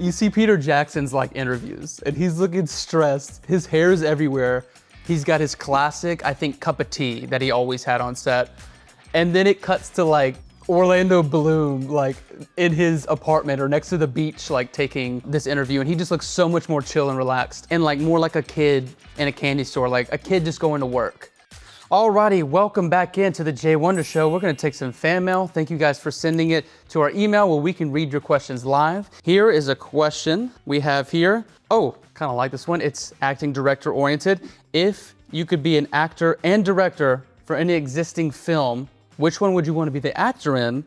You see Peter Jackson's like interviews and he's looking stressed. His hair is everywhere. He's got his classic, I think, cup of tea that he always had on set. And then it cuts to like Orlando Bloom, like in his apartment or next to the beach, like taking this interview. And he just looks so much more chill and relaxed and like more like a kid in a candy store, like a kid just going to work. Alrighty, welcome back into the Jay Wonder Show. We're gonna take some fan mail. Thank you guys for sending it to our email where we can read your questions live. Here is a question we have here. Oh, kind of like this one. It's acting director oriented. If you could be an actor and director for any existing film, which one would you want to be the actor in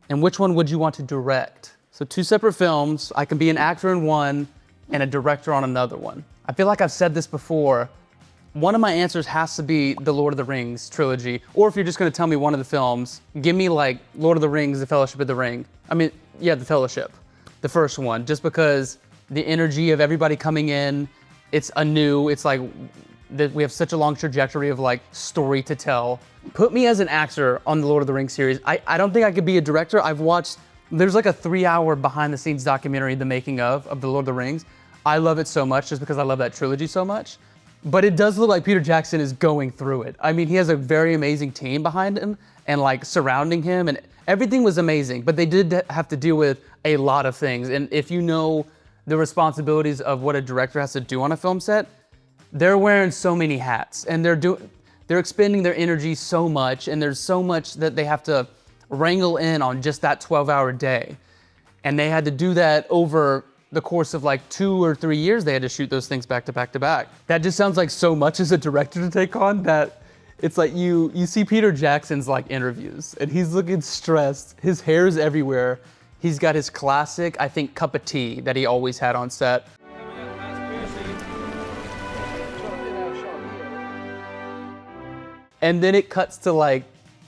and which one would you want to direct? So two separate films. I can be an actor in one and a director on another one. I feel like I've said this before. One of my answers has to be the Lord of the Rings trilogy, or if you're just gonna tell me one of the films, give me like Lord of the Rings, The Fellowship of the Ring. I mean, yeah, The Fellowship, the first one, just because the energy of everybody coming in, it's anew, it's like, we have such a long trajectory of like story to tell. Put me as an actor on the Lord of the Rings series. I don't think I could be a director. I've watched, there's like a 3-hour behind the scenes documentary, the making of the Lord of the Rings. I love it so much just because I love that trilogy so much. But it does look like Peter Jackson is going through it. I mean, he has a very amazing team behind him and like surrounding him, and everything was amazing, but they did have to deal with a lot of things. And if you know the responsibilities of what a director has to do on a film set, they're wearing so many hats and they're expending their energy so much, and there's so much that they have to wrangle in on just that 12-hour day. And they had to do that over the course of like 2 or 3 years. They had to shoot those things back to back to back. That just sounds like so much as a director to take on that it's like you see Peter Jackson's like interviews and he's looking stressed. His hair is everywhere. He's got his classic, I think, cup of tea that he always had on set. And then it cuts to like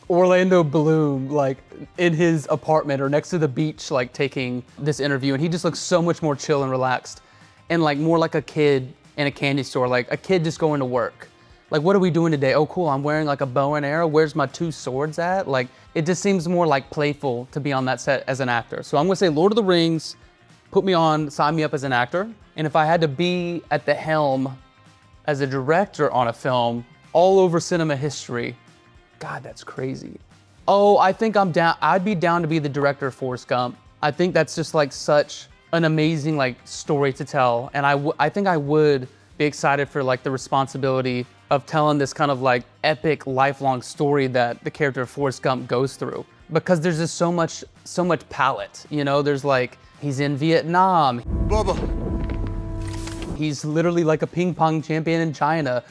Orlando Bloom, like in his apartment or next to the beach, like taking this interview, and he just looks so much more chill and relaxed and like more like a kid in a candy store, like a kid just going to work. Like, what are we doing today? Oh, cool, I'm wearing like a bow and arrow. Where's my 2 swords at? Like, it just seems more like playful to be on that set as an actor. So I'm gonna say Lord of the Rings, put me on, sign me up as an actor. And if I had to be at the helm as a director on a film all over cinema history, God, that's crazy. Oh, I think I'm down. I'd be down to be the director of Forrest Gump. I think that's just like such an amazing like story to tell. And I think I would be excited for like the responsibility of telling this kind of like epic lifelong story that the character of Forrest Gump goes through. Because there's just so much palette, you know? There's like, he's in Vietnam. Bubba. He's literally like a ping pong champion in China.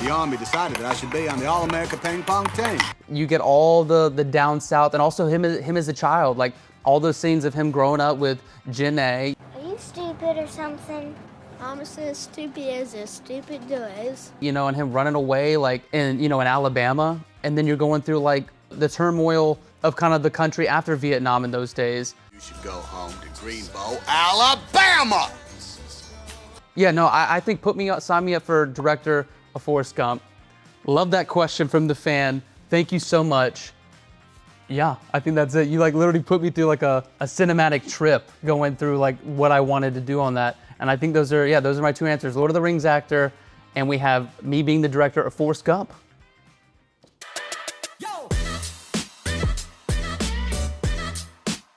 The Army decided that I should be on the All-America ping pong team. You get all the down south, and also him as a child, like all those scenes of him growing up with Janae. Are you stupid or something? I'm as stupid as a stupid does. You know, and him running away like in Alabama, and then you're going through like the turmoil of kind of the country after Vietnam in those days. You should go home to Greenbow, Alabama! Yeah, no, I think sign me up for director of Forrest Gump. Love that question from the fan. Thank you so much. Yeah, I think that's it. You like literally put me through like a cinematic trip going through like what I wanted to do on that. And I think those are my 2 answers. Lord of the Rings actor, and we have me being the director of Forrest Gump.